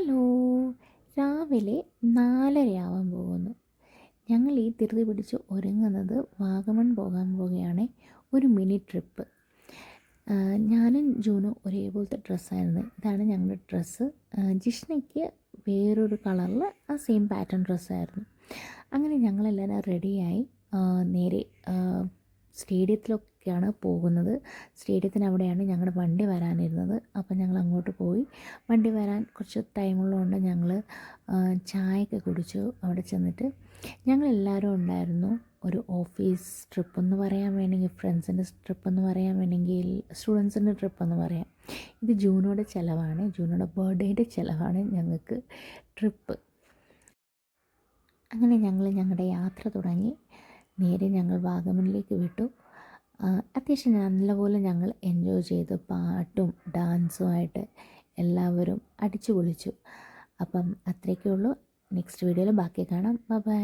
Hello, രാവിലെ 4:30 പോകുന്നു. ഞങ്ങൾ ഈ ധൃതി പിടിച്ച് ഒരുങ്ങുന്നത് വാഗമൺ പോകാൻ പോവുകയാണ്. ഒരു മിനി ട്രിപ്പ്. ഞാനും ജൂനും ഒരേപോലത്തെ ഡ്രസ്സായിരുന്നു. ഇതാണ് ഞങ്ങളുടെ ഡ്രസ്സ്. ജിഷ്ണയ്ക്ക് വേറൊരു കളറിൽ ആ സെയിം പാറ്റേൺ ഡ്രസ്സായിരുന്നു. അങ്ങനെ ഞങ്ങളെല്ലാവരും റെഡിയായി നേരെ സ്റ്റേഡിയത്തിലൊക്കെയാണ് പോകുന്നത്. സ്റ്റേഡിയത്തിനവിടെയാണ് ഞങ്ങളുടെ വണ്ടി വരാനിരുന്നത്. അപ്പം ഞങ്ങൾ അങ്ങോട്ട് പോയി. വണ്ടി വരാൻ കുറച്ച് ടൈമുള്ളതുകൊണ്ട് ഞങ്ങൾ ചായയൊക്കെ കുടിച്ചു. അവിടെ ചെന്നിട്ട് ഞങ്ങളെല്ലാവരും ഉണ്ടായിരുന്നു. ഒരു ഓഫീസ് ട്രിപ്പെന്ന് പറയാൻ വേണമെങ്കിൽ, ഫ്രണ്ട്സിൻ്റെ ട്രിപ്പെന്ന് പറയാൻ വേണമെങ്കിൽ, സ്റ്റുഡൻസിൻ്റെ ട്രിപ്പെന്ന് പറയാം. ഇത് ജൂനോടെ ചിലവാണ്. ജൂനോടെ ബർത്ത്ഡേയുടെ ചിലവാണ് ഞങ്ങൾക്ക് ട്രിപ്പ്. അങ്ങനെ ഞങ്ങൾ ഞങ്ങളുടെ യാത്ര തുടങ്ങി. നേരെ ഞങ്ങൾ വാഗമണിലേക്ക് വിട്ടു. അത്യാവശ്യം നല്ലപോലെ ഞങ്ങൾ എൻജോയ് ചെയ്തു. പാട്ടും ഡാൻസുമായിട്ട് എല്ലാവരും അടിച്ചു പൊളിച്ചു. അപ്പം അത്രയൊക്കെ ഉള്ളൂ. നെക്സ്റ്റ് വീഡിയോയിൽ ബാക്കി കാണാം. Bye bye.